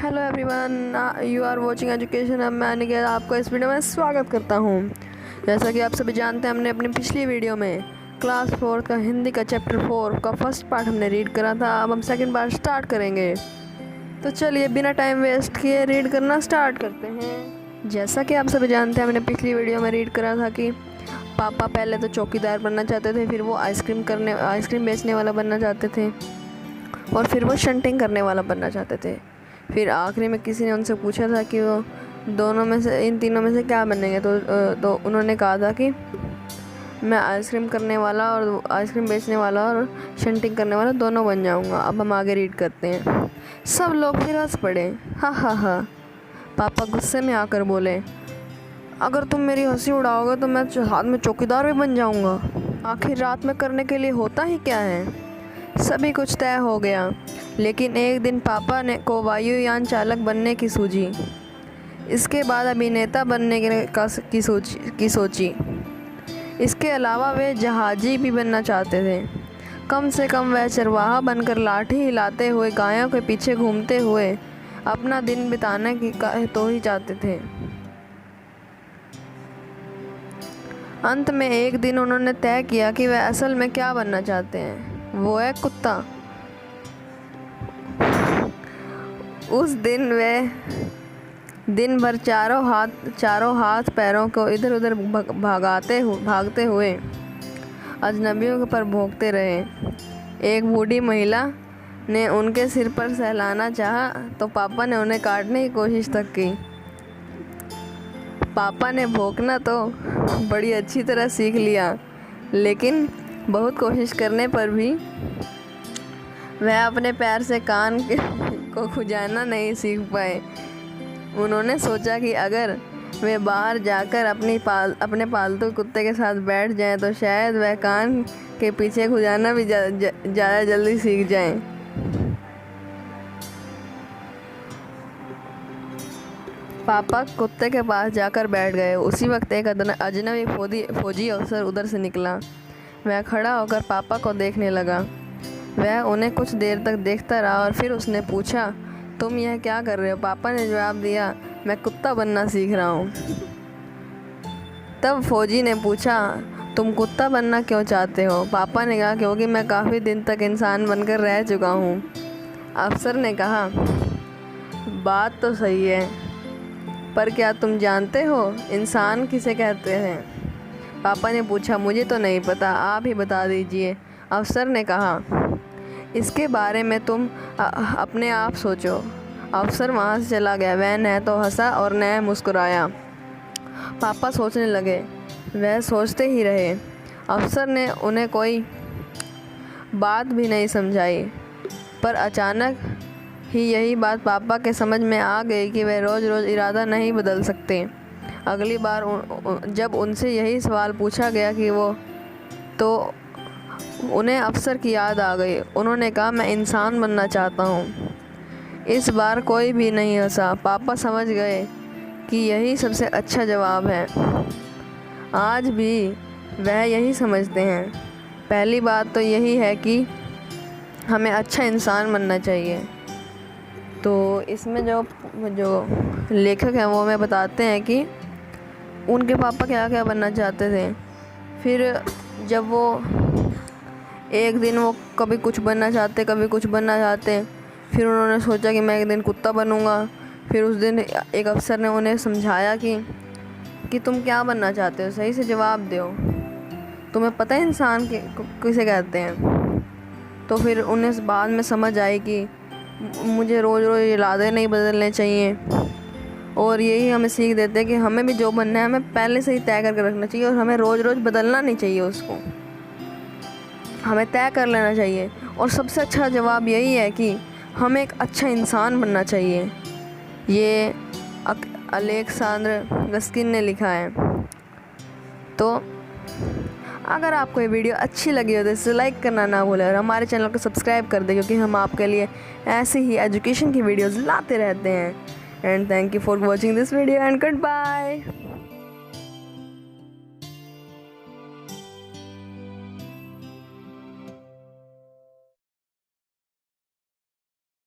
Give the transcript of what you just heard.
Hello everyone, you are watching education. अब मैं अनिकेत आपका इस वीडियो में स्वागत करता हूँ। जैसा कि आप सभी जानते हैं, हमने अपनी पिछली वीडियो में क्लास 4 का हिंदी का चैप्टर 4 का फर्स्ट पार्ट हमने रीड करा था। अब हम सेकंड पार्ट स्टार्ट करेंगे। तो चलिए बिना टाइम वेस्ट किए रीड करना स्टार्ट करते हैं। जैसा कि आप सभी जानते हैं, हमने पिछली वीडियो में रीड करा था कि पापा पहले तो चौकीदार बनना चाहते थे, फिर वो आइसक्रीम बेचने वाला बनना चाहते थे, और फिर वो शंटिंग करने वाला बनना चाहते थे। फिर आखिरी में किसी ने उनसे पूछा था कि वो इन तीनों में से क्या बनेंगे, तो उन्होंने कहा था कि मैं आइसक्रीम बेचने वाला और शंटिंग करने वाला दोनों बन जाऊंगा। अब हम आगे रीड करते हैं। सब लोग फिर हंस पड़े। हा हा हा। पापा गुस्से में आकर बोले, अगर तुम मेरी हंसी उड़ाओगे तो मैं हाथ में चौकीदार भी बन जाऊंगा। आखिर रात में करने के लिए होता ही क्या है। सभी कुछ तय हो गया, लेकिन एक दिन पापा ने को वायुयान चालक बनने की सूझी। इसके बाद अभिनेता बनने की सोची। इसके अलावा वे जहाजी भी बनना चाहते थे। कम से कम वह चरवाहा बनकर लाठी हिलाते हुए गायों के पीछे घूमते हुए अपना दिन बिताने की तो ही चाहते थे। अंत में एक दिन उन्होंने तय किया कि वह असल में क्या बनना चाहते हैं। वो है कुत्ता। उस दिन वे दिन भर चारों हाथ पैरों को इधर उधर भागते हुए अजनबियों पर भौंकते रहे। एक बूढ़ी महिला ने उनके सिर पर सहलाना चाहा तो पापा ने उन्हें काटने की कोशिश तक की। पापा ने भौंकना तो बड़ी अच्छी तरह सीख लिया, लेकिन बहुत कोशिश करने पर भी वह अपने पैर से कान को खुजाना नहीं सीख पाए। उन्होंने सोचा कि अगर वे बाहर जाकर अपने पालतू कुत्ते के साथ बैठ जाएं तो शायद वह कान के पीछे खुजाना भी ज़्यादा जल्दी सीख जाएं। पापा कुत्ते के पास जाकर बैठ गए। उसी वक्त एक अजनबी फौजी अफसर उधर से निकला। वह खड़ा होकर पापा को देखने लगा। वह उन्हें कुछ देर तक देखता रहा और फिर उसने पूछा, तुम यह क्या कर रहे हो? पापा ने जवाब दिया, मैं कुत्ता बनना सीख रहा हूँ। तब फौजी ने पूछा, तुम कुत्ता बनना क्यों चाहते हो? पापा ने कहा, क्योंकि मैं काफ़ी दिन तक इंसान बनकर रह चुका हूँ। अफसर ने कहा, बात तो सही है, पर क्या तुम जानते हो इंसान किसे कहते हैं? पापा ने पूछा, मुझे तो नहीं पता, आप ही बता दीजिए। अफसर ने कहा, इसके बारे में तुम अपने आप सोचो। अफसर वहाँ से चला गया। वह न तो हंसा और न मुस्कुराया। पापा सोचने लगे। वह सोचते ही रहे। अफसर ने उन्हें कोई बात भी नहीं समझाई, पर अचानक ही यही बात पापा के समझ में आ गई कि वह रोज़ रोज़ इरादा नहीं बदल सकते। अगली बार जब उनसे यही सवाल पूछा गया कि तो उन्हें अफसर की याद आ गई। उन्होंने कहा, मैं इंसान बनना चाहता हूँ। इस बार कोई भी नहीं हंसा। पापा समझ गए कि यही सबसे अच्छा जवाब है। आज भी वह यही समझते हैं। पहली बात तो यही है कि हमें अच्छा इंसान बनना चाहिए। तो इसमें जो लेखक हैं वो हमें बताते हैं कि उनके पापा क्या क्या बनना चाहते थे। फिर जब वो एक दिन वो कभी कुछ बनना चाहते, फिर उन्होंने सोचा कि मैं एक दिन कुत्ता बनूंगा। फिर उस दिन एक अफसर ने उन्हें समझाया कि तुम क्या बनना चाहते हो, सही से जवाब दो, तुम्हें पता है इंसान किसे कहते हैं। तो फिर उन्हें बाद में समझ आई कि मुझे रोज़ रोज़ इरादे नहीं बदलने चाहिए, और यही हमें सीख देते हैं कि हमें भी जो बनना है हमें पहले से ही तय करके रखना चाहिए, और हमें रोज़ रोज़ बदलना नहीं चाहिए, उसको हमें तय कर लेना चाहिए। और सबसे अच्छा जवाब यही है कि हमें एक अच्छा इंसान बनना चाहिए। ये अलेक्सांद्र रस्किन ने लिखा है। तो अगर आपको ये वीडियो अच्छी लगी हो तो इसे लाइक करना ना भूलें, और हमारे चैनल को सब्सक्राइब कर दें, क्योंकि हम आपके लिए ऐसे ही एजुकेशन की वीडियोज़ लाते रहते हैं। And thank you for watching this video and goodbye.